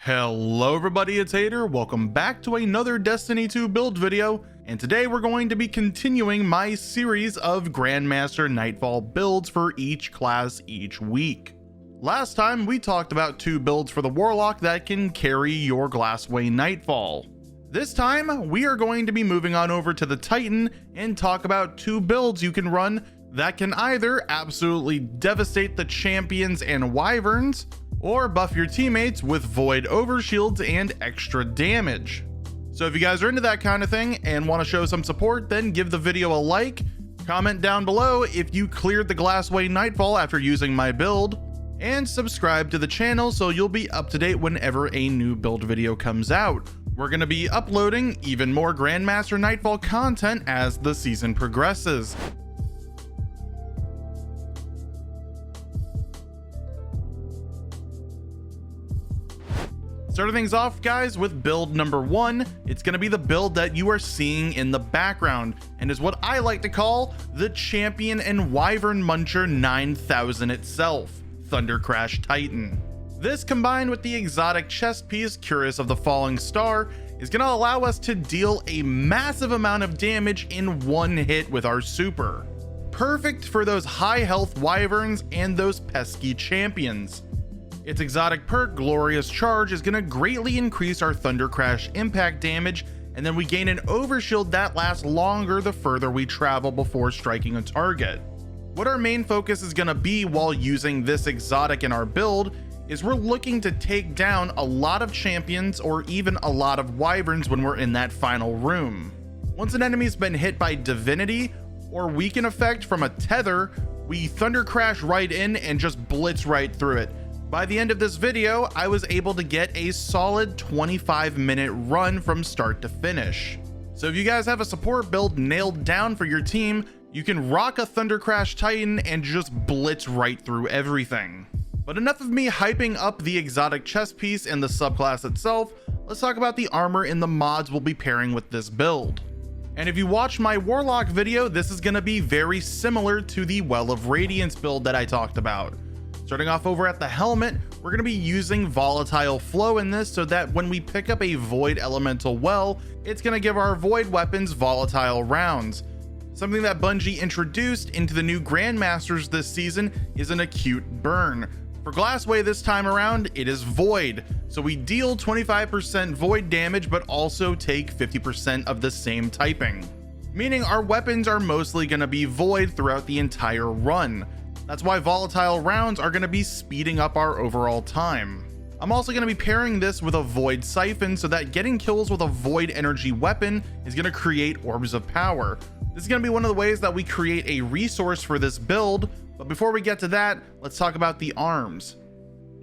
Hello everybody, it's Hater. Welcome back to another Destiny 2 build video, and today we're going to be continuing my series of Grandmaster Nightfall builds for each class each week. Last time we talked about 2 builds for the Warlock that can carry your Glassway Nightfall. This time we are going to be moving on over to the Titan and talk about 2 builds you can run that can either absolutely devastate the champions and wyverns, or buff your teammates with void overshields and extra damage. So if you guys are into that kind of thing and want to show some support, then give the video a like, comment down below if you cleared the Glassway Nightfall after using my build, and subscribe to the channel so you'll be up to date whenever a new build video comes out. We're going to be uploading even more Grandmaster Nightfall content as the season progresses. Starting things off, guys, with build number 1, it's going to be the build that you are seeing in the background, and is what I like to call the Champion and Wyvern Muncher 9000 itself, Thundercrash Titan. This, combined with the exotic chest piece Curious of the Falling Star, is going to allow us to deal a massive amount of damage in one hit with our super. Perfect for those high health wyverns and those pesky champions. Its exotic perk, Glorious Charge, is going to greatly increase our Thundercrash impact damage, and then we gain an overshield that lasts longer the further we travel before striking a target. What our main focus is going to be while using this exotic in our build is we're looking to take down a lot of champions or even a lot of wyverns when we're in that final room. Once an enemy's been hit by Divinity or Weaken effect from a tether, we Thundercrash right in and just blitz right through it. By the end of this video, I was able to get a solid 25-minute run from start to finish. So if you guys have a support build nailed down for your team, you can rock a Thundercrash Titan and just blitz right through everything. But enough of me hyping up the exotic chest piece and the subclass itself, let's talk about the armor and the mods we'll be pairing with this build. And if you watch my Warlock video, this is going to be very similar to the Well of Radiance build that I talked about. Starting off over at the helmet, we're going to be using Volatile Flow in this so that when we pick up a Void Elemental Well, it's going to give our Void weapons volatile rounds. Something that Bungie introduced into the new Grandmasters this season is an acute burn. For Glassway this time around, it is Void, so we deal 25% Void damage but also take 50% of the same typing, meaning our weapons are mostly going to be Void throughout the entire run. That's why volatile rounds are going to be speeding up our overall time. I'm also going to be pairing this with a Void Siphon so that getting kills with a Void energy weapon is going to create orbs of power. This is going to be one of the ways that we create a resource for this build, but before we get to that, let's talk about the arms.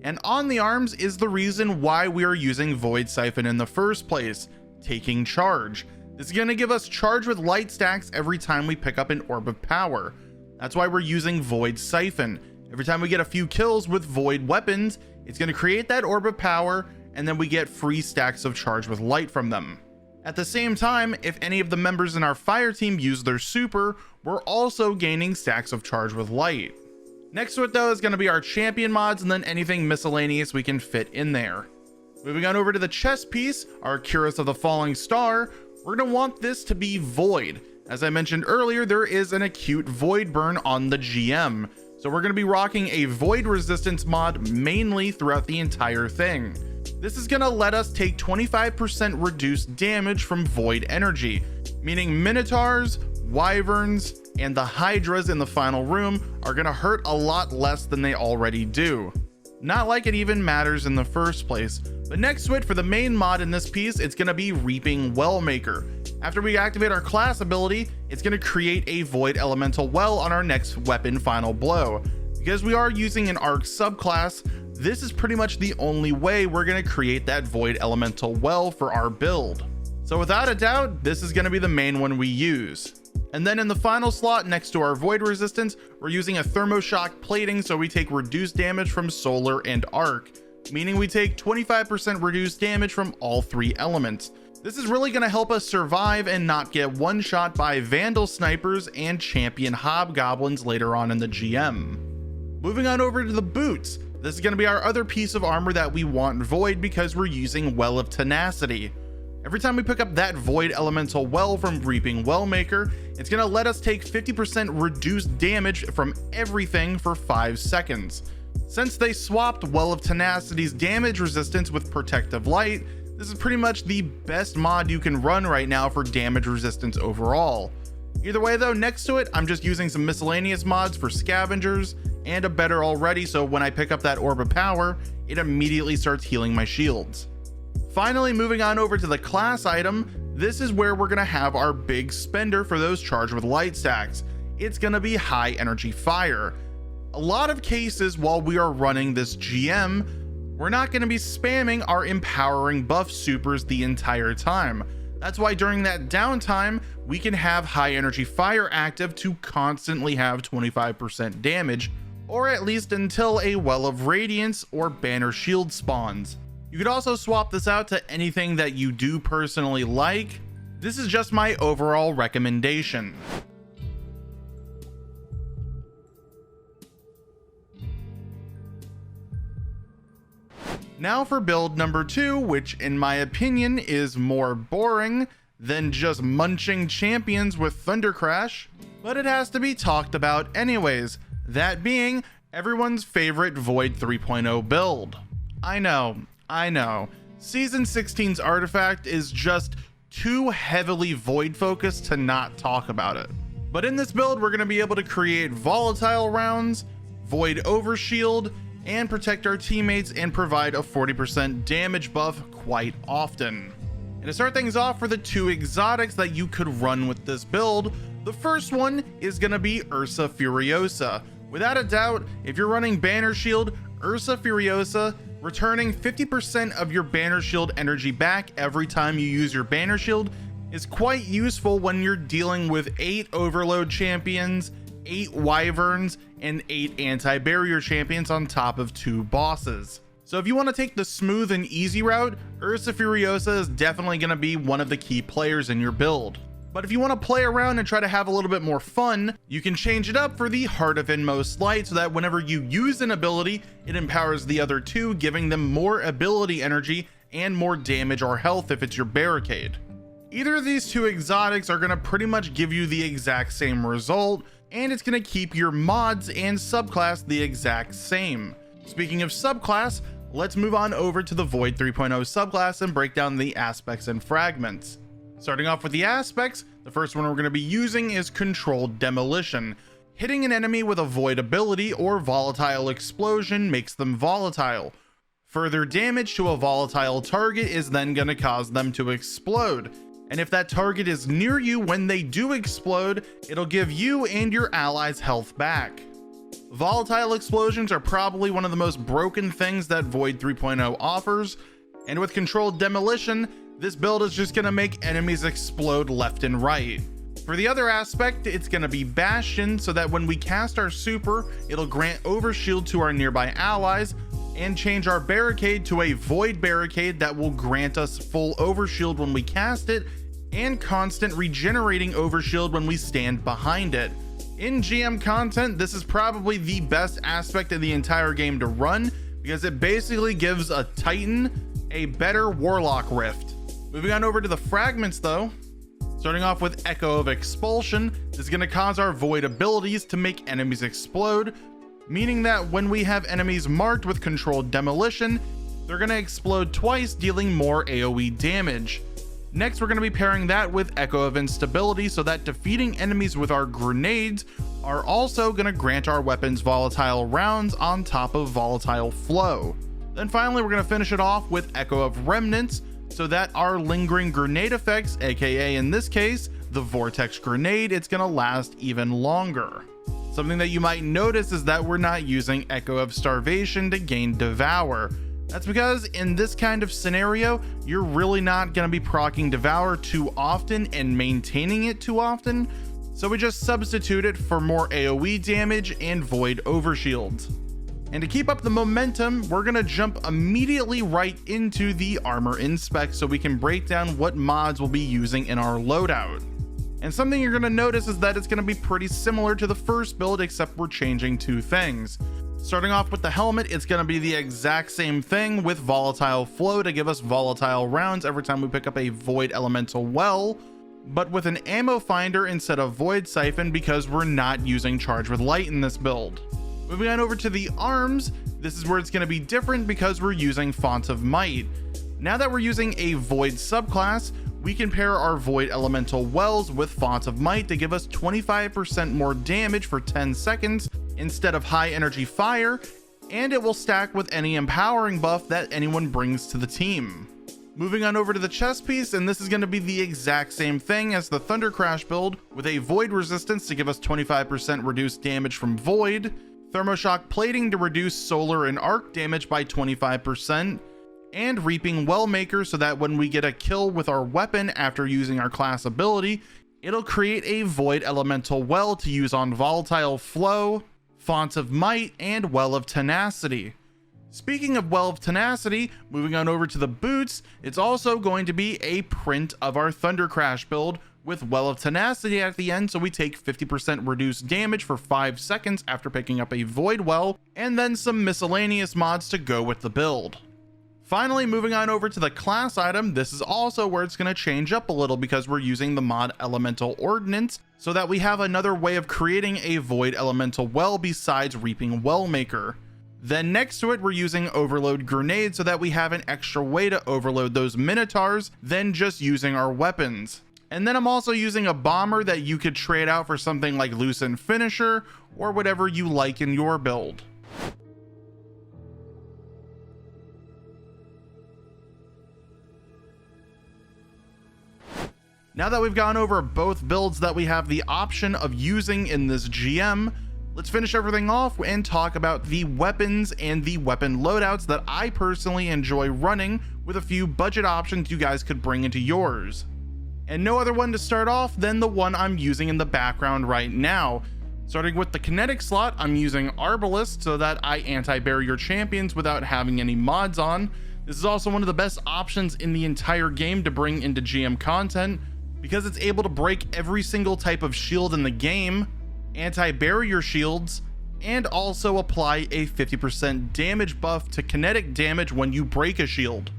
And on the arms is the reason why we are using Void Siphon in the first place, taking charge. This is going to give us charge with light stacks every time we pick up an orb of power. That's why we're using Void Siphon. Every time we get a few kills with Void weapons, it's going to create that orb of power, and then we get free stacks of charge with light from them. At the same time, if any of the members in our fire team use their super, we're also gaining stacks of charge with light. Next to it though is going to be our champion mods and then anything miscellaneous we can fit in there. Moving on over to the chest piece, our Curious of the Falling Star, we're going to want this to be Void. As I mentioned earlier, there is an acute void burn on the GM, so we're going to be rocking a void resistance mod mainly throughout the entire thing. This is going to let us take 25% reduced damage from void energy, meaning Minotaurs, Wyverns, and the Hydras in the final room are going to hurt a lot less than they already do. Not like it even matters in the first place. But next to it, for the main mod in this piece, it's going to be Reaping Wellmaker. After we activate our class ability, it's going to create a Void Elemental Well on our next weapon Final Blow. Because we are using an Arc subclass, this is pretty much the only way we're going to create that Void Elemental Well for our build. So without a doubt, this is going to be the main one we use. And then in the final slot next to our Void Resistance, we're using a Thermoshock plating so we take reduced damage from Solar and Arc, meaning we take 25% reduced damage from all 3 elements. This is really going to help us survive and not get one-shot by Vandal Snipers and Champion Hobgoblins later on in the GM. Moving on over to the boots. This is going to be our other piece of armor that we want Void because we're using Well of Tenacity. Every time we pick up that Void Elemental Well from Reaping Wellmaker, it's going to let us take 50% reduced damage from everything for 5 seconds. Since they swapped Well of Tenacity's damage resistance with Protective Light, this is pretty much the best mod you can run right now for damage resistance overall. Either way though, next to it, I'm just using some miscellaneous mods for scavengers and a better already, so when I pick up that Orb of Power, it immediately starts healing my shields. Finally, moving on over to the class item, this is where we're going to have our big spender for those charged with light stacks. It's going to be High Energy Fire. A lot of cases while we are running this GM, we're not going to be spamming our empowering buff supers the entire time. That's why during that downtime, we can have High Energy Fire active to constantly have 25% damage, or at least until a Well of Radiance or Banner Shield spawns. You could also swap this out to anything that you do personally like. This is just my overall recommendation. Now for build number 2, which in my opinion is more boring than just munching champions with Thunder Crash, but it has to be talked about anyways, that being everyone's favorite Void 3.0 build. I know, Season 16's artifact is just too heavily Void focused to not talk about it. But in this build, we're going to be able to create volatile rounds, Void Overshield, and protect our teammates and provide a 40% damage buff quite often. And to start things off, for the 2 exotics that you could run with this build, the first one is going to be Ursa Furiosa. Without a doubt, if you're running Banner Shield, Ursa Furiosa, returning 50% of your Banner Shield energy back every time you use your Banner Shield is quite useful when you're dealing with 8 Overload champions, 8 Wyverns, and 8 anti-barrier champions on top of 2 bosses. So if you want to take the smooth and easy route, Ursa Furiosa is definitely going to be one of the key players in your build. But if you want to play around and try to have a little bit more fun, you can change it up for the Heart of Inmost Light so that whenever you use an ability, it empowers the other 2, giving them more ability energy and more damage or health if it's your barricade. Either of these 2 exotics are going to pretty much give you the exact same result, and it's going to keep your mods and subclass the exact same. Speaking of subclass, let's move on over to the Void 3.0 subclass and break down the aspects and fragments. Starting off with the aspects, the first one we're going to be using is Controlled Demolition. Hitting an enemy with a Void ability or Volatile Explosion makes them volatile. Further damage to a volatile target is then going to cause them to explode. And if that target is near you when they do explode, it'll give you and your allies health back. Volatile explosions are probably one of the most broken things that Void 3.0 offers, and with Controlled Demolition, this build is just going to make enemies explode left and right. For the other aspect, it's going to be Bastion, so that when we cast our super, it'll grant Overshield to our nearby allies, and change our barricade to a Void barricade that will grant us full Overshield when we cast it, and constant regenerating Overshield when we stand behind it. In GM content, this is probably the best aspect of the entire game to run, because it basically gives a Titan a better Warlock Rift. Moving on over to the fragments though, starting off with Echo of Expulsion, this is going to cause our Void abilities to make enemies explode, meaning that when we have enemies marked with Controlled Demolition, they're going to explode twice, dealing more AoE damage. Next, we're going to be pairing that with Echo of Instability so that defeating enemies with our grenades are also going to grant our weapons volatile rounds on top of volatile flow. Then finally, we're going to finish it off with Echo of Remnants so that our lingering grenade effects, aka in this case, the Vortex Grenade, it's going to last even longer. Something that you might notice is that we're not using Echo of Starvation to gain Devour. That's because in this kind of scenario, you're really not going to be proccing Devour too often and maintaining it too often, so we just substitute it for more AoE damage and Void Overshields. And to keep up the momentum, we're going to jump immediately right into the Armor Inspect so we can break down what mods we'll be using in our loadout. And something you're going to notice is that it's going to be pretty similar to the first build, except we're changing 2 things. Starting off with the helmet, it's going to be the exact same thing with volatile flow to give us volatile rounds every time we pick up a void elemental well, but with an ammo finder instead of void siphon because we're not using charge with light in this build. Moving on over to the arms, this is where it's going to be different because we're using Font of Might. Now that we're using a void subclass, we can pair our void elemental wells with Font of Might to give us 25% more damage for 10 seconds instead of high energy fire, and it will stack with any empowering buff that anyone brings to the team. Moving on over to the chest piece, and this is going to be the exact same thing as the Thunder Crash build with a void resistance to give us 25% reduced damage from void, thermoshock plating to reduce solar and arc damage by 25%, and reaping Wellmaker so that when we get a kill with our weapon after using our class ability, it'll create a void elemental well to use on volatile flow, Font of Might, and Well of Tenacity. Speaking of Well of Tenacity, moving on over to the boots, it's also going to be a print of our Thunder Crash build with Well of Tenacity at the end, so we take 50% reduced damage for 5 seconds after picking up a Void Well, and then some miscellaneous mods to go with the build. Finally, moving on over to the class item, this is also where it's going to change up a little because we're using the mod Elemental Ordnance so that we have another way of creating a Void Elemental Well besides Reaping Wellmaker. Then next to it, we're using Overload Grenade so that we have an extra way to overload those Minotaurs than just using our weapons. And then I'm also using a Bomber that you could trade out for something like Loosen Finisher or whatever you like in your build. Now that we've gone over both builds that we have the option of using in this GM, let's finish everything off and talk about the weapons and the weapon loadouts that I personally enjoy running with a few budget options you guys could bring into yours. And no other one to start off than the one I'm using in the background right now. Starting with the kinetic slot, I'm using Arbalest so that I anti-barrier champions without having any mods on. This is also one of the best options in the entire game to bring into GM content, because it's able to break every single type of shield in the game, anti-barrier shields, and also apply a 50% damage buff to kinetic damage when you break a shield.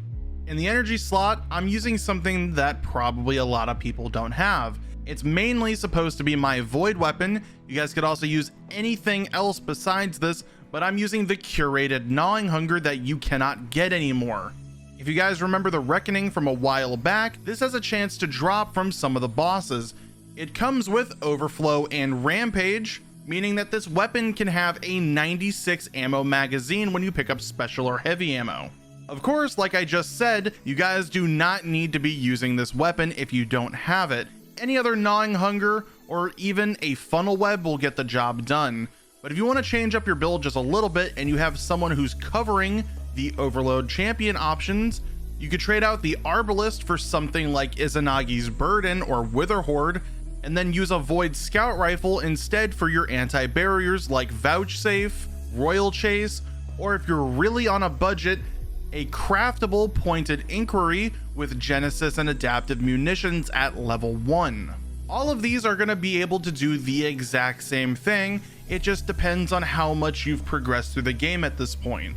In the energy slot, I'm using something that probably a lot of people don't have. It's mainly supposed to be my void weapon. You guys could also use anything else besides this, but I'm using the curated Gnawing Hunger that you cannot get anymore. If you guys remember the Reckoning from a while back, this has a chance to drop from some of the bosses. It comes with Overflow and Rampage, meaning that this weapon can have a 96 ammo magazine when you pick up special or heavy ammo. Of course, like I just said, you guys do not need to be using this weapon if you don't have it. Any other Gnawing Hunger or even a Funnel Web will get the job done. But if you want to change up your build just a little bit and you have someone who's covering the Overload champion options, you could trade out the Arbalest for something like Izanagi's Burden or Witherhoard, and then use a Void Scout Rifle instead for your anti-barriers like Vouchsafe, Royal Chase, or if you're really on a budget, a craftable Pointed Inquiry with Genesis and Adaptive Munitions at level 1. All of these are going to be able to do the exact same thing, it just depends on how much you've progressed through the game at this point.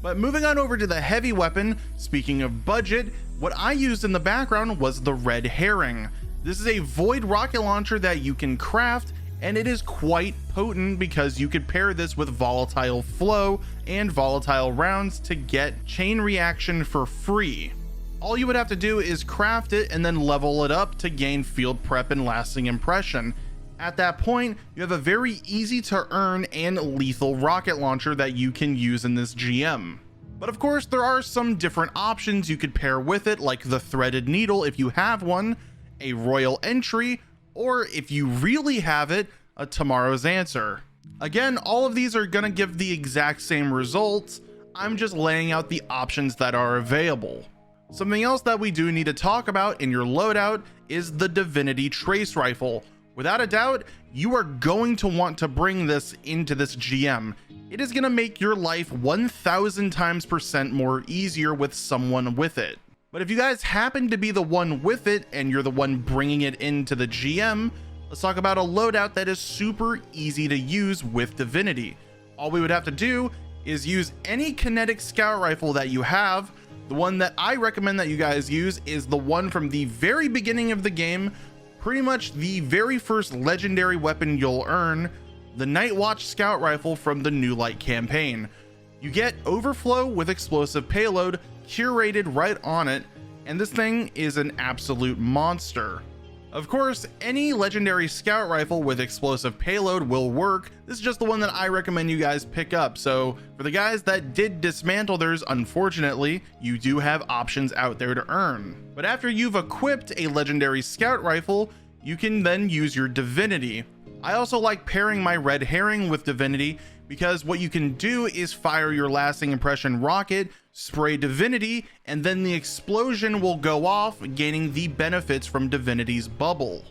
But moving on over to the heavy weapon, speaking of budget, what I used in the background was the Red Herring. This is a void rocket launcher that you can craft, and it is quite potent because you could pair this with volatile flow and volatile rounds to get chain reaction for free. All you would have to do is craft it and then level it up to gain field prep and lasting impression. At that point, you have a very easy to earn and lethal rocket launcher that you can use in this GM. But of course, there are some different options you could pair with it, like the Threaded Needle if you have one, a Royal Entry, or if you really have it, a Tomorrow's Answer. Again, all of these are gonna give the exact same results. I'm just laying out the options that are available. Something else that we do need to talk about in your loadout is the Divinity Trace Rifle. Without a doubt, you are going to want to bring this into this GM. It is going to make your life 1,000 times % more easier with someone with it. But if you guys happen to be the one with it and you're the one bringing it into the GM, let's talk about a loadout that is super easy to use with Divinity. All we would have to do is use any kinetic scout rifle that you have. The one that I recommend that you guys use is the one from the very beginning of the game, pretty much the very first legendary weapon you'll earn, the Night Watch scout rifle from the New Light campaign. You get overflow with explosive payload curated right on it, and this thing is an absolute monster. Of course, any legendary scout rifle with explosive payload will work. This is just the one that I recommend you guys pick up. So for the guys that did dismantle theirs, unfortunately, you do have options out there to earn. But after you've equipped a legendary scout rifle, you can then use your divinity. I also like pairing my red herring with divinity because what you can do is fire your lasting impression rocket, spray divinity, and then the explosion will go off, gaining the benefits from divinity's bubble.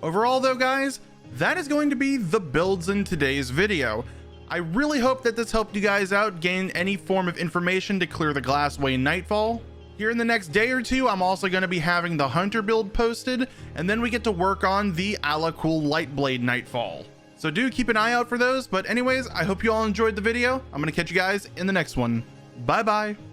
Overall though guys, that is going to be the builds in today's video. I really hope that this helped you guys out gain any form of information to clear the Glassway Nightfall. Here in the next day or two, I'm also going to be having the Hunter build posted, and then we get to work on the Ala Cool Lightblade Nightfall. So do keep an eye out for those, but anyways, I hope you all enjoyed the video. I'm going to catch you guys in the next one. Bye bye.